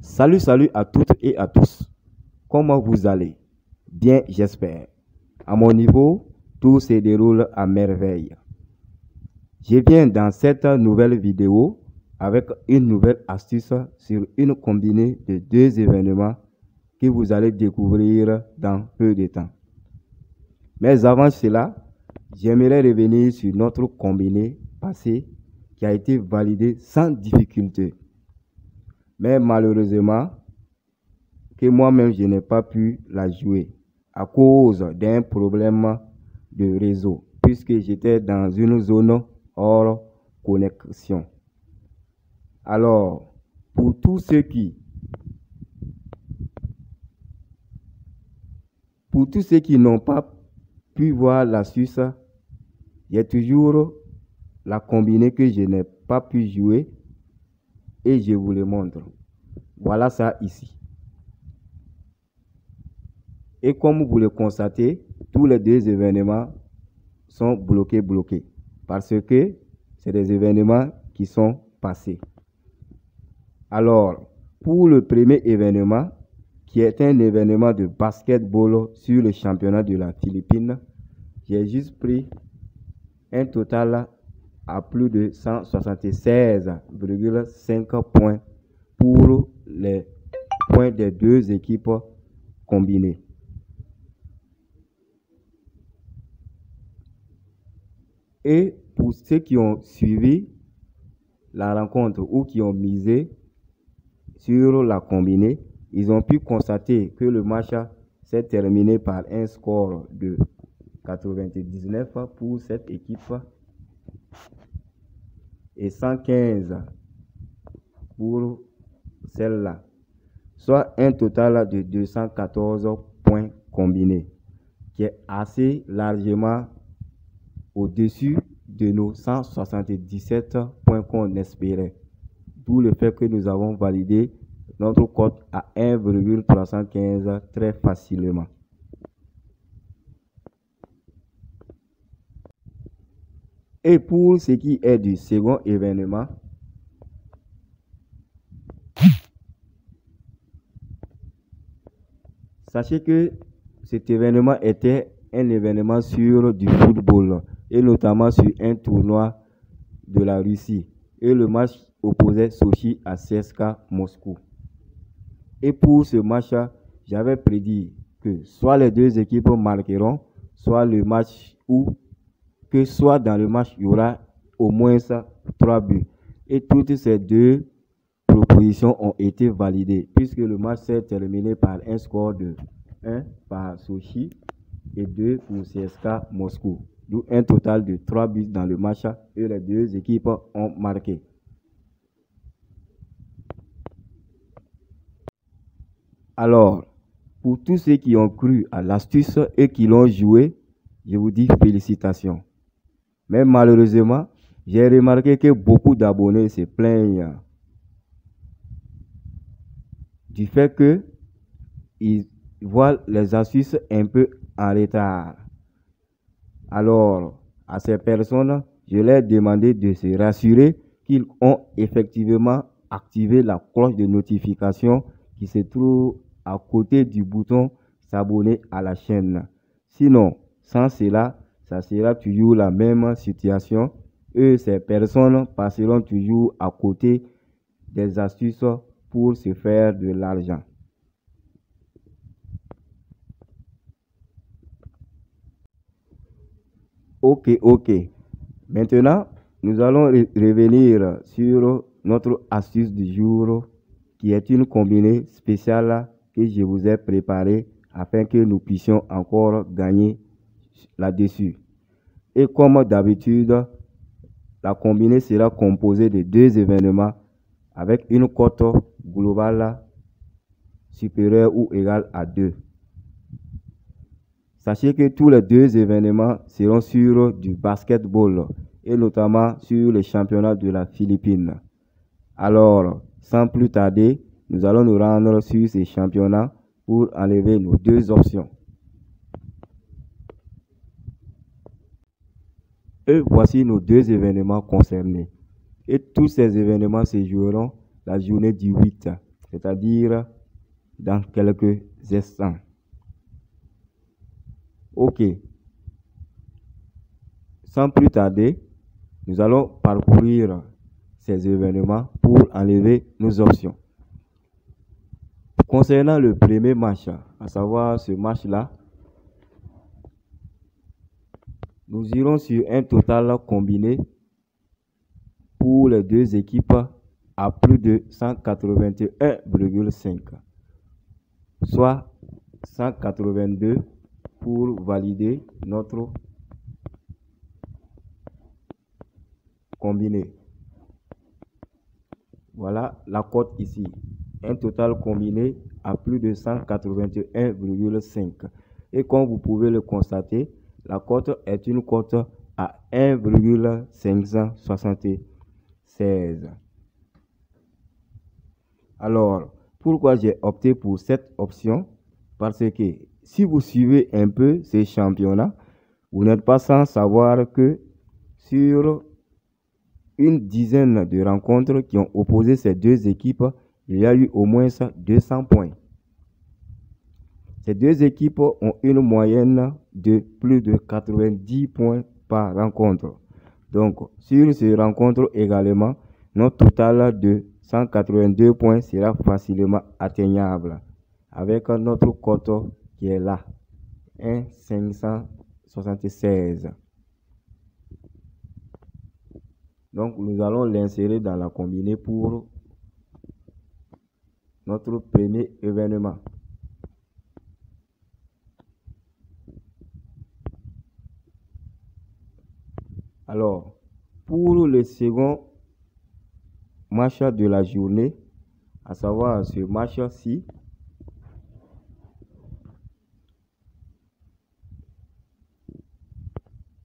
Salut à toutes et à tous. Comment vous allez? Bien, j'espère. À mon niveau, tout se déroule à merveille. Je viens dans cette nouvelle vidéo avec une nouvelle astuce sur une combinée de deux événements que vous allez découvrir dans peu de temps. Mais avant cela, j'aimerais revenir sur notre combinée passée qui a été validée sans difficulté. Mais malheureusement, que moi-même je n'ai pas pu la jouer à cause d'un problème de réseau, puisque j'étais dans une zone hors connexion. Alors, pour tous ceux qui n'ont pas pu voir l'astuce, il y a toujours la combinée que je n'ai pas pu jouer et je vous le montre. Voilà ça ici. Et comme vous le constatez, tous les deux événements sont bloqués parce que c'est des événements qui sont passés. Alors, pour le premier événement, qui est un événement de basketball sur le championnat de la Philippine, j'ai juste pris un total à plus de 176,5 points pour les points des deux équipes combinées. Et pour ceux qui ont suivi la rencontre ou qui ont misé sur la combinée, ils ont pu constater que le match s'est terminé par un score de 99 pour cette équipe et 115 pour celle-là, soit un total de 214 points combinés, qui est assez largement au-dessus de nos 177 points qu'on espérait. D'où le fait que nous avons validé notre cote à 1,315 très facilement. Et pour ce qui est du second événement, sachez que cet événement était un événement sur du football et notamment sur un tournoi de la Russie. Et le match opposait Sochi à CSKA Moscou. Et pour ce match, j'avais prédit que soit les deux équipes marqueront, soit le match soit dans le match, il y aura au moins 3 buts. Et toutes ces deux propositions ont été validées, puisque le match s'est terminé par un score de 1 par Sochi et 2 pour CSKA Moscou. D'où un total de 3 buts dans le match et les deux équipes ont marqué. Alors, pour tous ceux qui ont cru à l'astuce et qui l'ont joué, je vous dis félicitations. Mais malheureusement, j'ai remarqué que beaucoup d'abonnés se plaignent du fait qu'ils voient les astuces un peu en retard. Alors, à ces personnes, je leur ai demandé de se rassurer qu'ils ont effectivement activé la cloche de notification qui se trouve à côté du bouton s'abonner à la chaîne. Sinon, sans cela, ça sera toujours la même situation et ces personnes passeront toujours à côté des astuces pour se faire de l'argent. Ok. Maintenant, nous allons revenir sur notre astuce du jour qui est une combinée spéciale que je vous ai préparée afin que nous puissions encore gagner là-dessus. Et comme d'habitude, la combinée sera composée de deux événements avec une cote globale supérieure ou égale à 2. Sachez que tous les deux événements seront sur du basketball et notamment sur le championnat de la Philippine. Alors, sans plus tarder, nous allons nous rendre sur ces championnats pour enlever nos deux options. Et voici nos deux événements concernés. Et tous ces événements se joueront la journée du 8, c'est-à-dire dans quelques instants. Ok, sans plus tarder, nous allons parcourir ces événements pour enlever nos options. Concernant le premier match, à savoir ce match-là, nous irons sur un total combiné pour les deux équipes à plus de 181,5, soit 182 pour valider notre combiné. Voilà la cote ici. Un total combiné à plus de 181,5. Et comme vous pouvez le constater, la cote est une cote à 1,576. Alors, pourquoi j'ai opté pour cette option? Parce que si vous suivez un peu ces championnats, vous n'êtes pas sans savoir que sur une dizaine de rencontres qui ont opposé ces deux équipes, il y a eu au moins 200 points. Ces deux équipes ont une moyenne de plus de 90 points par rencontre. Donc, sur ces rencontres également, notre total de 182 points sera facilement atteignable avec notre cote qui est là, 1,576. Donc, nous allons l'insérer dans la combinée pour notre premier événement. Alors, pour le second match de la journée, à savoir ce match-ci,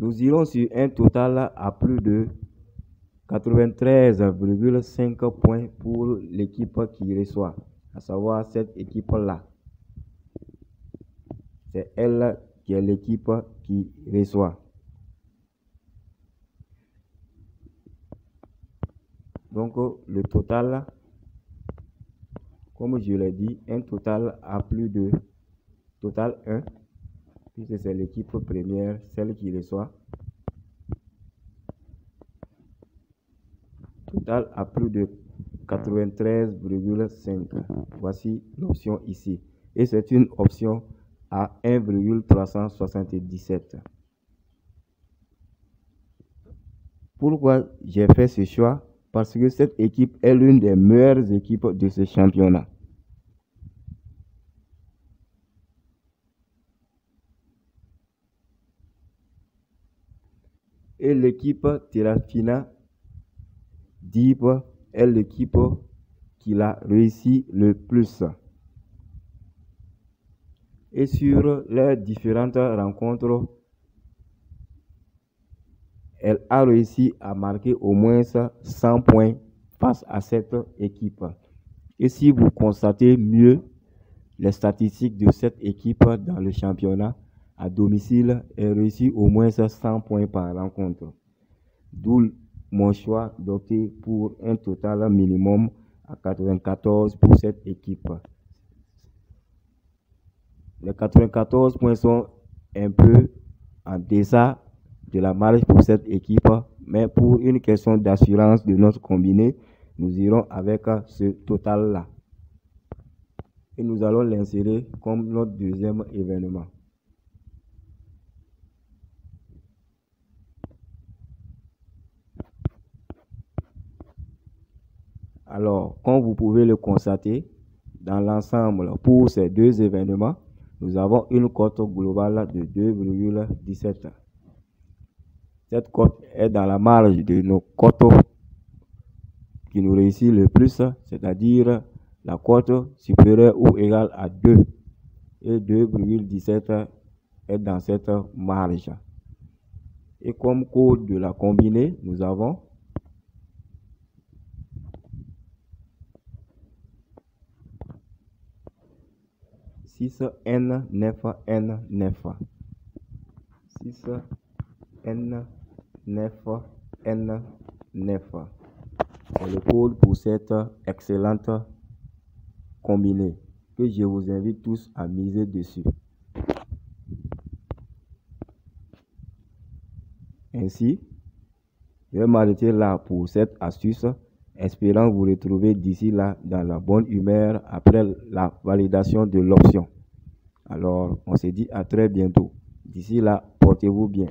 nous irons sur un total à plus de 93,5 points pour l'équipe qui reçoit, à savoir cette équipe-là. C'est elle qui est l'équipe qui reçoit. Donc, le total, comme je l'ai dit, un total à plus de total 1, puisque c'est l'équipe première, celle qui reçoit. Total à plus de 93,5. Voici l'option ici. Et c'est une option à 1,377. Pourquoi j'ai fait ce choix? Parce que cette équipe est l'une des meilleures équipes de ce championnat. Et l'équipe Terrafina Deep est l'équipe qui l'a réussi le plus. Et sur les différentes rencontres, elle a réussi à marquer au moins 100 points face à cette équipe. Et si vous constatez mieux les statistiques de cette équipe dans le championnat, à domicile, elle réussit au moins 100 points par rencontre. D'où mon choix d'opter pour un total minimum à 94 pour cette équipe. Les 94 points sont un peu en deçà de la marge pour cette équipe, mais pour une question d'assurance de notre combiné, nous irons avec ce total-là. Et nous allons l'insérer comme notre deuxième événement. Alors, comme vous pouvez le constater, dans l'ensemble, pour ces deux événements, nous avons une cote globale de 2,17. Cette cote est dans la marge de nos cotes qui nous réussit le plus, c'est-à-dire la cote supérieure ou égale à 2. Et 2,17 est dans cette marge. Et comme code de la combinée, nous avons 6N9N9. 6N9N9. C'est le code pour cette excellente combinée que je vous invite tous à miser dessus. Ainsi, je vais m'arrêter là pour cette astuce, espérant vous retrouver d'ici là dans la bonne humeur après la validation de l'option. Alors, on se dit à très bientôt. D'ici là, portez-vous bien.